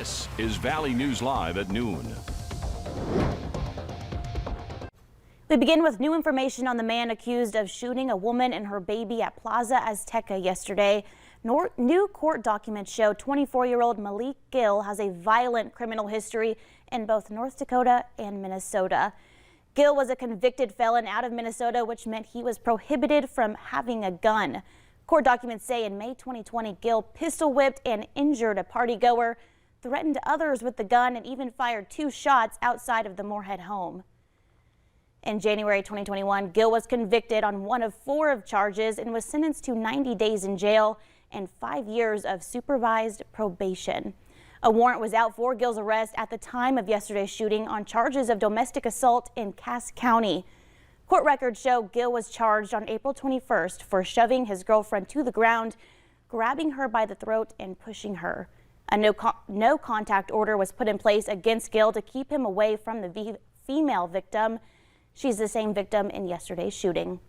This is Valley News Live at noon. We begin with new information on the man accused of shooting a woman and her baby at Plaza Aztec yesterday. New court documents show 24-year-old Malik Gill has a violent criminal history in both North Dakota and Minnesota. Gill was a convicted felon out of Minnesota, which meant he was prohibited from having a gun. Court documents say in May 2020, Gill pistol whipped and injured a partygoer, threatened others with the gun, and even fired 2 shots outside of the Moorhead home. In January 2021, Gill was convicted on 1 of 4 of charges and was sentenced to 90 days in jail and 5 years of supervised probation. A warrant was out for Gill's arrest at the time of yesterday's shooting on charges of domestic assault in Cass County. Court records show Gill was charged on April 21st for shoving his girlfriend to the ground, grabbing her by the throat and pushing her. A no contact order was put in place against Gill to keep him away from the female victim. She's the same victim in yesterday's shooting.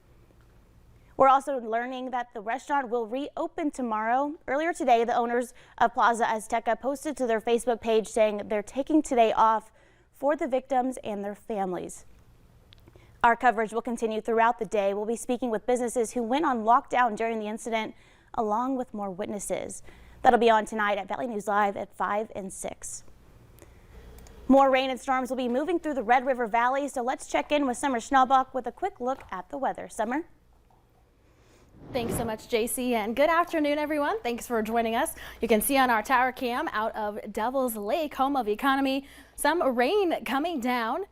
We're also learning that the restaurant will reopen tomorrow. Earlier today, the owners of Plaza Aztec posted to their Facebook page saying they're taking today off for the victims and their families. Our coverage will continue throughout the day. We'll be speaking with businesses who went on lockdown during the incident, along with more witnesses. That'll be on tonight at Valley News Live at 5 and 6. More rain and storms will be moving through the Red River Valley, so let's check in with Summer Schnabach with a quick look at the weather. Summer? Thanks so much, JC, and good afternoon, everyone. Thanks for joining us. You can see on our tower cam out of Devil's Lake, home of the economy, some rain coming down,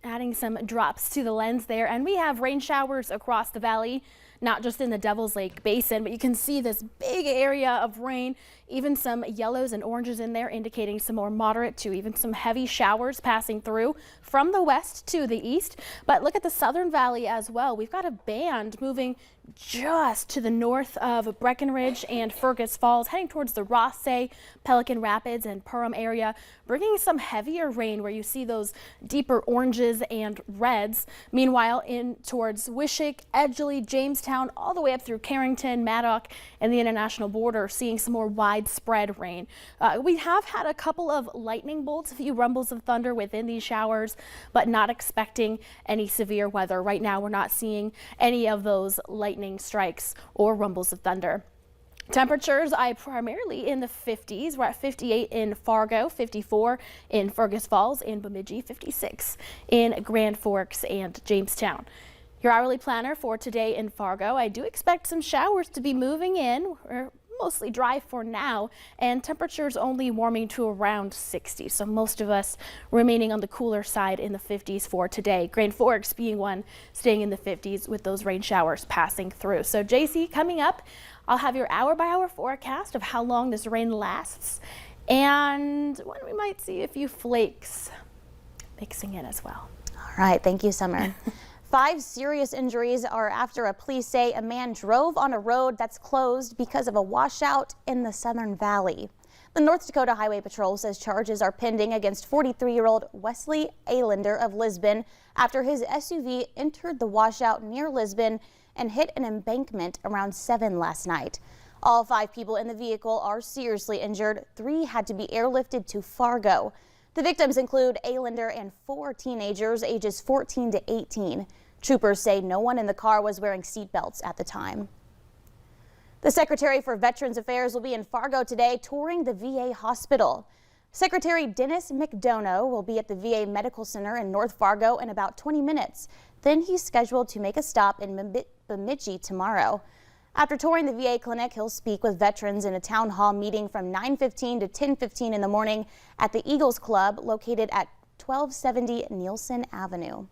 adding some drops to the lens there, and we have rain showers across the valley. Not just in the Devil's Lake Basin, but you can see this big area of rain, even some yellows and oranges in there, indicating some more moderate to even some heavy showers passing through from the west to the east. But look at the southern valley as well. We've got a band moving just to the north of Breckenridge and Fergus Falls, heading towards the Rothsay, Pelican Rapids, and Perham area, bringing some heavier rain where you see those deeper oranges and reds. Meanwhile, in towards Wishick, Edgeley, Jamestown, all the way up through Carrington, Maddock, and the international border, seeing some more widespread rain. We have had a couple of lightning bolts, a few rumbles of thunder within these showers, but not expecting any severe weather. Right now, we're not seeing any of those lightning strikes or rumbles of thunder. Temperatures primarily in the 50s. We're at 58 in Fargo, 54 in Fergus Falls and Bemidji, 56 in Grand Forks and Jamestown. Your hourly planner for today in Fargo, I do expect some showers to be moving in. We're mostly dry for now, and temperatures only warming to around 60. So most of us remaining on the cooler side in the 50s for today. Grand Forks being one staying in the 50s with those rain showers passing through. So JC, coming up, I'll have your hour-by-hour forecast of how long this rain lasts and when we might see a few flakes mixing in as well. All right, thank you, Summer. 5 serious injuries are after police say a man drove on a road that's closed because of a washout in the Southern Valley. The North Dakota Highway Patrol says charges are pending against 43-year-old Wesley Aylander of Lisbon after his SUV entered the washout near Lisbon and hit an embankment around 7 last night. All 5 people in the vehicle are seriously injured. 3 had to be airlifted to Fargo. The victims include Aylander and 4 teenagers ages 14 to 18. Troopers say no one in the car was wearing seatbelts at the time. The Secretary for Veterans Affairs will be in Fargo today touring the VA hospital. Secretary Dennis McDonough will be at the VA Medical Center in North Fargo in about 20 minutes. Then he's scheduled to make a stop in Bemidji tomorrow. After touring the VA clinic, he'll speak with veterans in a town hall meeting from 9:15 to 10:15 in the morning at the Eagles Club located at 1270 Nielsen Avenue.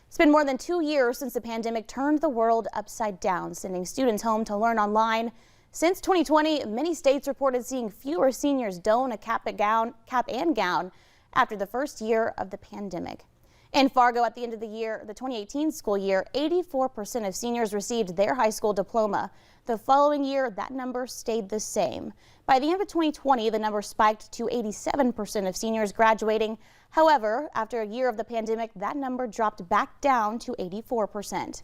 It's been more than 2 years since the pandemic turned the world upside down, sending students home to learn online. Since 2020, many states reported seeing fewer seniors don a cap and gown after the first year of the pandemic. In Fargo, at the end of the year, the 2018 school year, 84% of seniors received their high school diploma. The following year, that number stayed the same. By the end of 2020, the number spiked to 87% of seniors graduating. However, after a year of the pandemic, that number dropped back down to 84%.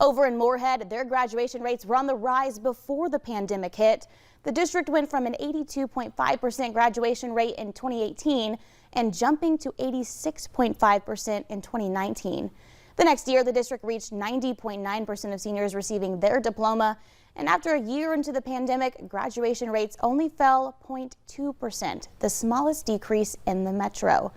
Over in Moorhead, their graduation rates were on the rise before the pandemic hit. The district went from an 82.5% graduation rate in 2018 and jumping to 86.5% in 2019. The next year, the district reached 90.9% of seniors receiving their diploma. And after a year into the pandemic, graduation rates only fell 0.2%, the smallest decrease in the metro.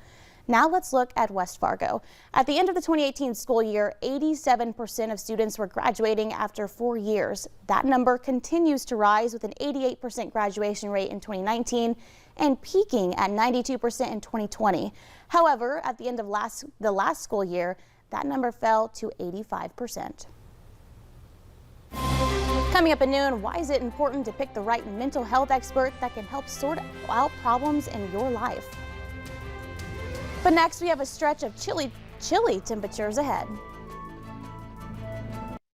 Now let's look at West Fargo. At the end of the 2018 school year, 87% of students were graduating after 4 years. That number continues to rise with an 88% graduation rate in 2019 and peaking at 92% in 2020. However, at the end of the last school year, that number fell to 85%. Coming up at noon, why is it important to pick the right mental health expert that can help sort out problems in your life? But next, we have a stretch of chilly temperatures ahead.